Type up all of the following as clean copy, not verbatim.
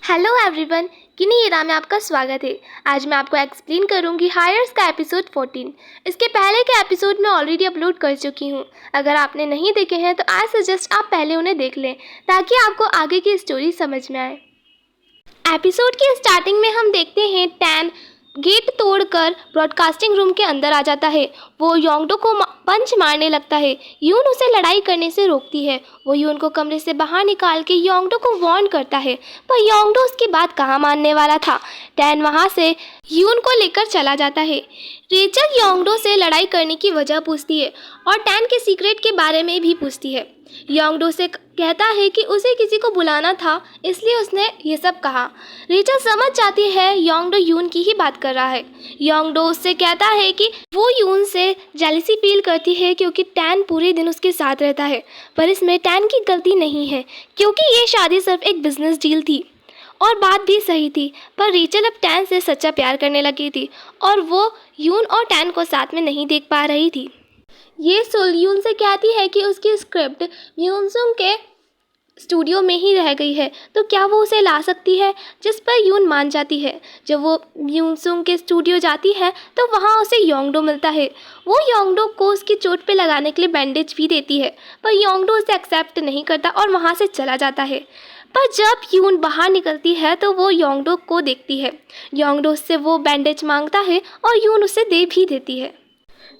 Hello everyone, किनी येरा में आपका स्वागत है। आज मैं आपको एक्सप्लेन करूंगी हायर्स का एपिसोड 14। इसके पहले के एपिसोड मैं ऑलरेडी अपलोड कर चुकी हूं। अगर आपने नहीं देखे हैं तो आई सजेस्ट आप पहले उन्हें देख लें ताकि आपको आगे की स्टोरी समझ में आए। एपिसोड की स्टार्टिंग में हम देखते हैं टैन गेट तोड़कर ब्रॉडकास्टिंग रूम के अंदर आ जाता है। वो योंगडो को पंच मारने लगता है। यून उसे लड़ाई करने से रोकती है। वो यून को कमरे से बाहर निकाल के योंगडो को वार्न करता है, पर योंगडो उसकी बात कहाँ मानने वाला था। टैन वहाँ से यून को लेकर चला जाता है। रेचल योंगडो से लड़ाई करने की वजह पूछती है और टैन के सीक्रेट के बारे में भी पूछती है। योंगडो से कहता है कि उसे किसी को बुलाना था, इसलिए उसने ये सब कहा। रेचल समझ जाती है योंगडो यून की ही बात कर रहा है। योंगडो उससे कहता है कि वो यून से जेलसी फील करती है क्योंकि टैन पूरे दिन उसके साथ रहता है, पर इसमें टैन की गलती नहीं है क्योंकि ये शादी सिर्फ एक बिजनेस डील थी। और बात भी सही थी, पर रेचल अब टैन से सच्चा प्यार करने लगी थी और वो यून और टैन को साथ में नहीं देख पा रही थी। ये सुल यून से कहती है कि उसकी स्क्रिप्ट म्यूनसुंग के स्टूडियो में ही रह गई है, तो क्या वो उसे ला सकती है, जिस पर यून मान जाती है। जब वो म्यूनसुंग के स्टूडियो जाती है तो वहाँ उसे योंगडो मिलता है। वो योंगडो को उसकी चोट पे लगाने के लिए बैंडेज भी देती है, पर योंगडो उसे एक्सेप्ट नहीं करता और वहाँ से चला जाता है। पर जब यून बाहर निकलती है तो वो योंगडो को देखती है। योंगडो से वो बैंडेज मांगता है और यून उसे दे भी देती है।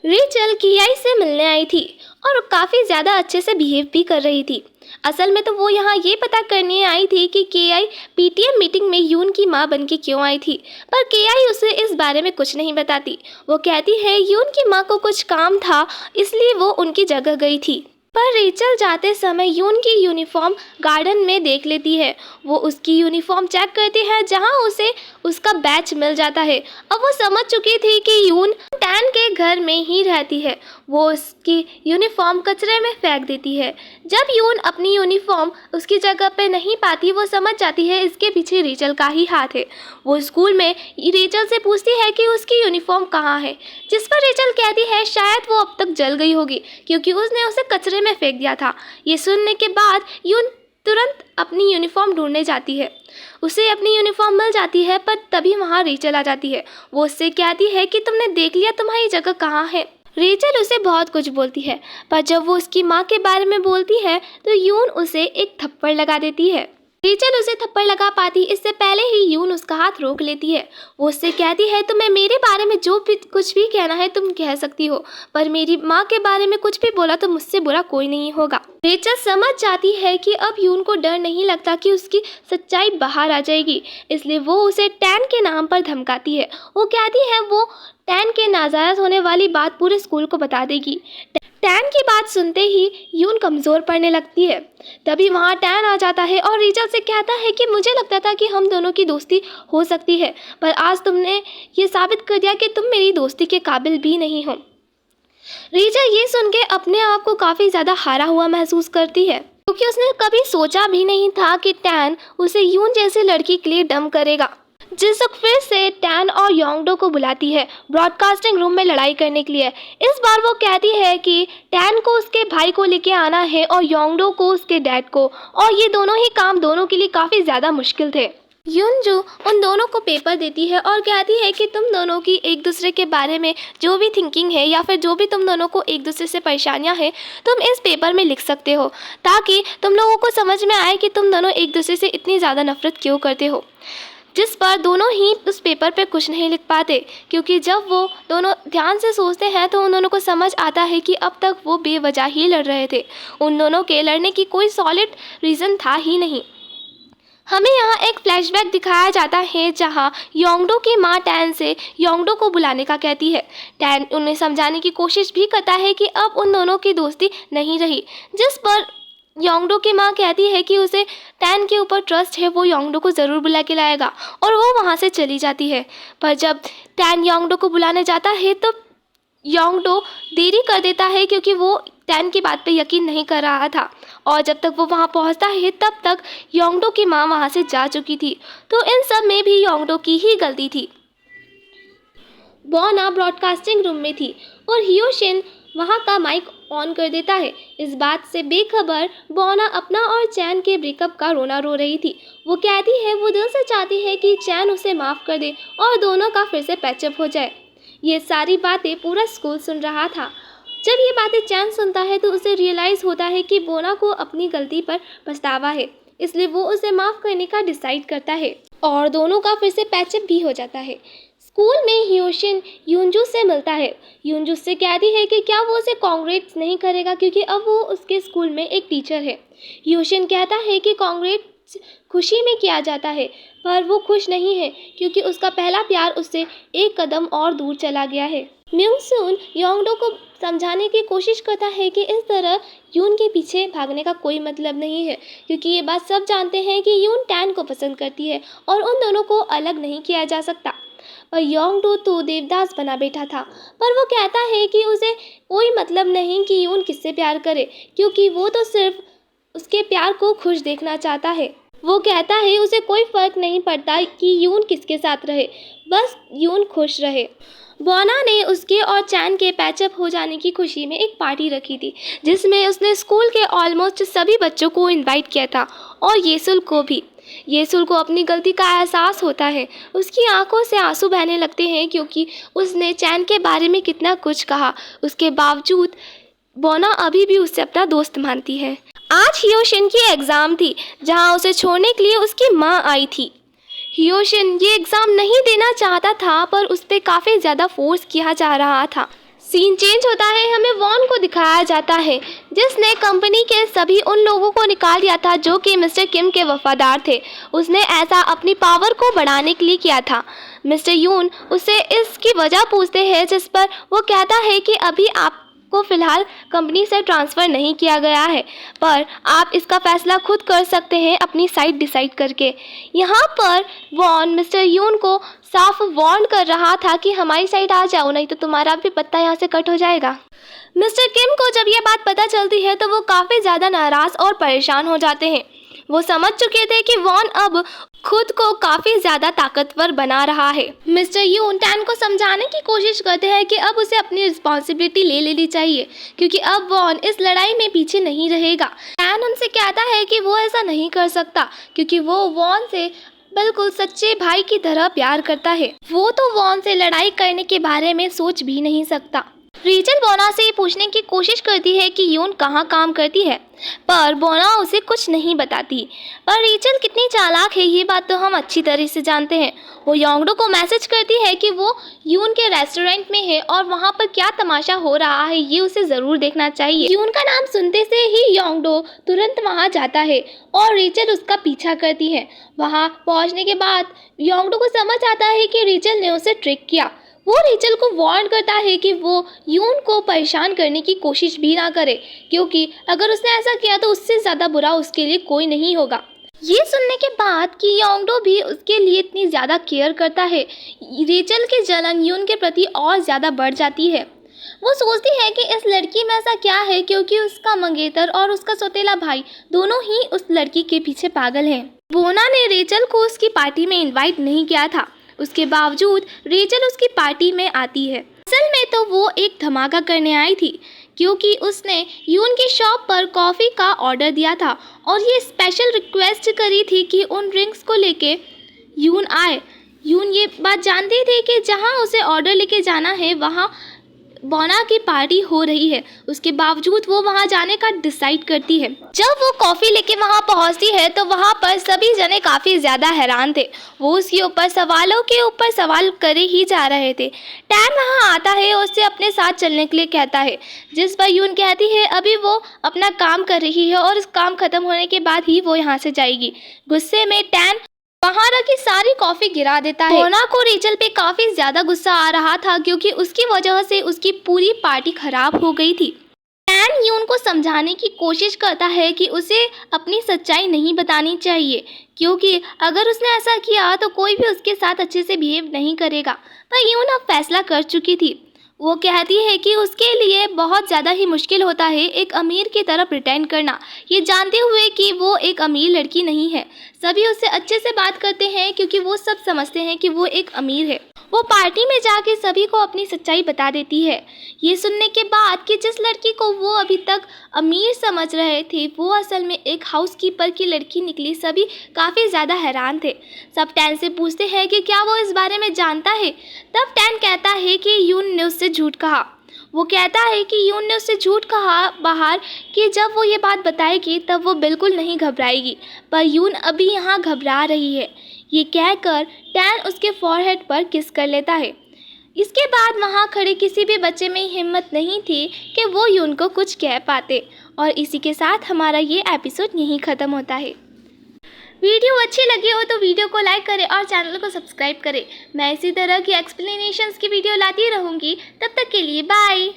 रेचल कियाई से मिलने आई थी और काफ़ी ज़्यादा अच्छे से बिहेव भी कर रही थी। असल में तो वो यहाँ ये पता करने आई थी कि केआई पीटीएम मीटिंग में यून की माँ बन के क्यों आई थी, पर केआई उसे इस बारे में कुछ नहीं बताती। वो कहती है यून की माँ को कुछ काम था इसलिए वो उनकी जगह गई थी। पर रेचल जाते समय यून की यूनिफॉर्म गार्डन में देख लेती है। वो उसकी यूनिफॉर्म चेक करती है जहाँ उसे उसका बैच मिल जाता है। अब वो समझ चुकी थी कि यून टैन के घर में ही रहती है। वो उसकी यूनिफॉर्म कचरे में फेंक देती है। जब यून अपनी यूनिफॉर्म उसकी जगह पे नहीं पाती, वो समझ जाती है इसके पीछे रेचल का ही हाथ है। वो स्कूल में रेचल से पूछती है कि उसकी यूनिफॉर्म कहाँ है, जिस पर रेचल कहती है शायद वो अब तक जल गई होगी क्योंकि उसने उसे कचरे में फेंक दिया था। ये सुनने के बाद यून तुरंत अपनी यूनिफॉर्म ढूंढने जाती है। उसे अपनी यूनिफॉर्म मिल जाती है, पर तभी वहाँ रेचल आ जाती है। वो उससे कहती है कि तुमने देख लिया तुम्हारी जगह कहाँ है। रेचल उसे बहुत कुछ बोलती है, पर जब वो उसकी माँ के बारे में बोलती है तो यून उसे एक थप्पड़ लगा देती है। रेचल उसे थप्पड़ लगा पाती इससे पहले ही यून उसका हाथ रोक लेती है। वो उससे कहती है तुम्हें मेरे बारे में जो भी कुछ भी कहना है तुम कह सकती हो, पर मेरी माँ के बारे में कुछ भी बोला तो मुझसे बुरा कोई नहीं होगा। रेचल समझ जाती है कि अब यून को डर नहीं लगता कि उसकी सच्चाई बाहर आ जाएगी, इसलिए वो उसे टैन के नाम पर धमकाती है। वो कहती है वो टैन के नाजायज होने वाली बात पूरे स्कूल को बता देगी। टैन की बात सुनते ही यून कमज़ोर पड़ने लगती है। तभी वहाँ टैन आ जाता है और रेचल से कहता है कि मुझे लगता था कि हम दोनों की दोस्ती हो सकती है, पर आज तुमने ये साबित कर दिया कि तुम मेरी दोस्ती के काबिल भी नहीं हो। रेचल ये सुन के अपने आप को काफ़ी ज़्यादा हारा हुआ महसूस करती है क्योंकि उसने कभी सोचा भी नहीं था कि टैन उसे यून जैसी लड़की के लिए डम करेगा। जिसुक फिर से टैन और योंगडो को बुलाती है ब्रॉडकास्टिंग रूम में लड़ाई करने के लिए। इस बार वो कहती है कि टैन को उसके भाई को लेके आना है और योंगडो को उसके डैड को, और ये दोनों ही काम दोनों के लिए काफ़ी ज़्यादा मुश्किल थे। युनजू उन दोनों को पेपर देती है और कहती है कि तुम दोनों की एक दूसरे के बारे में जो भी थिंकिंग है या फिर जो भी तुम दोनों को एक दूसरे से परेशानियां हैं तुम इस पेपर में लिख सकते हो, ताकि तुम लोगों को समझ में आए कि तुम दोनों एक दूसरे से इतनी ज़्यादा नफरत क्यों करते हो। जिस पर दोनों ही उस पेपर पे कुछ नहीं लिख पाते क्योंकि जब वो दोनों ध्यान से सोचते हैं तो उन दोनों को समझ आता है कि अब तक वो बेवजह ही लड़ रहे थे। उन दोनों के लड़ने की कोई सॉलिड रीज़न था ही नहीं। हमें यहाँ एक फ्लैशबैक दिखाया जाता है जहाँ योंगडो की माँ टैन से योंगडो को बुलाने का कहती है। टैन उन्हें समझाने की कोशिश भी करता है कि अब उन दोनों की दोस्ती नहीं रही, जिस पर योंगडो की माँ कहती है कि उसे टैन के ऊपर ट्रस्ट है, वो योंगडो को ज़रूर बुला के लाएगा, और वो वहाँ से चली जाती है। पर जब टैन योंगडो को बुलाने जाता है तो योंगडो देरी कर देता है क्योंकि वो टैन की बात पे यकीन नहीं कर रहा था, और जब तक वो वहाँ पहुँचता है तब तक योंगडो की माँ वहाँ से जा चुकी थी। तो इन सब में भी योंगडो की ही गलती थी। बोना ब्रॉडकास्टिंग रूम में थी और हियोशिन वहाँ का माइक ऑन कर देता है। इस बात से बेखबर बोना अपना और चैन के ब्रेकअप का रोना रो रही थी। वो कहती है वो दिल से चाहती है कि चैन उसे माफ़ कर दे और दोनों का फिर से पैचअप हो जाए। ये सारी बातें पूरा स्कूल सुन रहा था। जब ये बातें चैन सुनता है तो उसे रियलाइज़ होता है कि बोना को अपनी गलती पर पछतावा है, इसलिए वो उसे माफ़ करने का डिसाइड करता है और दोनों का फिर से पैचअप भी हो जाता है। स्कूल में हियोशिन यूनजू से मिलता है। यूनजू से कहती है कि क्या वो उसे कांग्रेट्स नहीं करेगा क्योंकि अब वो उसके स्कूल में एक टीचर है। हियोशिन कहता है कि कांग्रेट्स खुशी में किया जाता है, पर वो खुश नहीं है क्योंकि उसका पहला प्यार उससे एक कदम और दूर चला गया है। म्यूंग-सून योंगडो को समझाने की कोशिश करता है कि इस तरह यून के पीछे भागने का कोई मतलब नहीं है, क्योंकि ये बात सब जानते हैं कि यून टैन को पसंद करती है और उन दोनों को अलग नहीं किया जा सकता। पर योंगडो तो देवदास बना बैठा था, पर वो कहता है कि उसे कोई मतलब नहीं कि यून किससे प्यार करे, क्योंकि वो तो सिर्फ उसके प्यार को खुश देखना चाहता है। वो कहता है उसे कोई फ़र्क नहीं पड़ता कि यून किसके साथ रहे, बस यून खुश रहे। बोना ने उसके और चैन के पैचअप हो जाने की खुशी में एक पार्टी रखी थी, जिसमें उसने स्कूल के ऑलमोस्ट सभी बच्चों को इनवाइट किया था और येसुल को भी। येसुल को अपनी गलती का एहसास होता है। उसकी आंखों से आंसू बहने लगते हैं क्योंकि उसने चैन के बारे में कितना कुछ कहा। उसके बावजूद बोना अभी भी उससे अपना दोस्त मानती है। आज हियोशिन की एग्ज़ाम थी, जहां उसे छोड़ने के लिए उसकी माँ आई थी। हियोशिन ये एग्ज़ाम नहीं देना चाहता था, पर उस पर काफ़ी ज़्यादा फोर्स किया जा रहा था। सीन चेंज होता है, हमें वॉन को दिखाया जाता है, जिसने कंपनी के सभी उन लोगों को निकाल दिया था जो कि मिस्टर किम के वफादार थे। उसने ऐसा अपनी पावर को बढ़ाने के लिए किया था। मिस्टर यून उससे इसकी वजह पूछते हैं, जिस पर वो कहता है कि अभी आपको फ़िलहाल कंपनी से ट्रांसफ़र नहीं किया गया है, पर आप इसका फ़ैसला खुद कर सकते हैं अपनी साइड डिसाइड करके। यहाँ पर वॉन मिस्टर यून को साफ वार्न कर रहा था कि हमारी साइड आ जाओ, नहीं तो तुम्हारा भी पत्ता यहाँ से कट हो जाएगा। मिस्टर किम को जब ये बात पता चलती है तो वो काफ़ी ज़्यादा नाराज़ और परेशान हो जाते हैं। वो समझ चुके थे कि वॉन अब खुद को काफ़ी ज़्यादा ताकतवर बना रहा है। मिस्टर यून टैन को समझाने की कोशिश करते हैं कि अब उसे अपनी रिस्पॉन्सिबिलिटी ले लेनी चाहिए, क्योंकि अब वॉन इस लड़ाई में पीछे नहीं रहेगा। टैन उनसे कहता है कि वो ऐसा नहीं कर सकता, क्योंकि वो वॉन से बिल्कुल सच्चे भाई की तरह प्यार करता है। वो तो वॉन से लड़ाई करने के बारे में सोच भी नहीं सकता। रीचल बोना से पूछने की कोशिश करती है कि यून कहाँ काम करती है, पर बोना उसे कुछ नहीं बताती। पर रीचल कितनी चालाक है ये बात तो हम अच्छी तरह से जानते हैं। वो योंगडो को मैसेज करती है कि वो यून के रेस्टोरेंट में है और वहाँ पर क्या तमाशा हो रहा है ये उसे ज़रूर देखना चाहिए। यून का नाम सुनते से ही योंगडो तुरंत वहाँ जाता है और रीचल उसका पीछा करती है। वहाँ पहुँचने के बाद योंगडो को समझ आता है कि रीचल ने उसे ट्रिक किया। वो रीचल को वार्न करता है कि वो यून को परेशान करने की कोशिश भी ना करे, क्योंकि अगर उसने ऐसा किया तो उससे ज़्यादा बुरा उसके लिए कोई नहीं होगा। ये सुनने के बाद कि योंगडो भी उसके लिए इतनी ज़्यादा केयर करता है, रीचल की जलन यून के प्रति और ज़्यादा बढ़ जाती है। वो सोचती है कि इस लड़की में ऐसा क्या है, क्योंकि उसका मंगेतर और उसका सौतेला भाई दोनों ही उस लड़की के पीछे पागल हैं। बोना ने रीचल को उसकी पार्टी में इनवाइट नहीं किया था, उसके बावजूद रीचल उसकी पार्टी में आती है। असल में तो वो एक धमाका करने आई थी, क्योंकि उसने यून की शॉप पर कॉफ़ी का ऑर्डर दिया था और ये स्पेशल रिक्वेस्ट करी थी कि उन ड्रिंक्स को लेके यून आए। यून ये बात जानती थी कि जहाँ उसे ऑर्डर लेके जाना है वहाँ बोना की पार्टी हो रही है, उसके बावजूद वो वहाँ जाने का डिसाइड करती है। जब वो कॉफ़ी लेके वहाँ पहुँचती है तो वहाँ पर सभी जने काफ़ी ज़्यादा हैरान थे। वो उसके ऊपर सवालों के ऊपर सवाल करे ही जा रहे थे। टैन वहाँ आता है और उससे अपने साथ चलने के लिए कहता है, जिस पर यून कहती है अभी वो अपना काम कर रही है और इस काम ख़त्म होने के बाद ही वो यहाँ से जाएगी। गुस्से में टैन वहाँ रखी सारी कॉफ़ी गिरा देता है। बोना को रीचल पे काफ़ी ज़्यादा गुस्सा आ रहा था, क्योंकि उसकी वजह से उसकी पूरी पार्टी खराब हो गई थी। टैन यून को समझाने की कोशिश करता है कि उसे अपनी सच्चाई नहीं बतानी चाहिए, क्योंकि अगर उसने ऐसा किया तो कोई भी उसके साथ अच्छे से बिहेव नहीं करेगा। पर यून अब फैसला कर चुकी थी। वो कहती है कि उसके लिए बहुत ज़्यादा ही मुश्किल होता है एक अमीर की तरह प्रिटेंड करना, ये जानते हुए कि वो एक अमीर लड़की नहीं है। सभी उससे अच्छे से बात करते हैं क्योंकि वो सब समझते हैं कि वो एक अमीर है। वो पार्टी में जाके सभी को अपनी सच्चाई बता देती है। ये सुनने के बाद कि जिस लड़की को वो अभी तक अमीर समझ रहे थे वो असल में एक हाउसकीपर की लड़की निकली, सभी काफ़ी ज़्यादा हैरान थे। सब टैन से पूछते हैं कि क्या वो इस बारे में जानता है। तब टैन कहता है कि यून ने उससे झूठ कहा। वो कहता है कि यून ने उससे झूठ कहा बाहर कि जब वो ये बात बताएगी तब वो बिल्कुल नहीं घबराएगी, पर यून अभी यहाँ घबरा रही है। ये कहकर टैन उसके फॉरहेड पर किस कर लेता है। इसके बाद वहाँ खड़े किसी भी बच्चे में हिम्मत नहीं थी कि वो यून को कुछ कह पाते। और इसी के साथ हमारा ये एपिसोड यहीं ख़त्म होता है। वीडियो अच्छी लगी हो तो वीडियो को लाइक करें और चैनल को सब्सक्राइब करें। मैं इसी तरह की एक्सप्लेनेशंस की वीडियो लाती रहूँगी। तब तक के लिए बाय।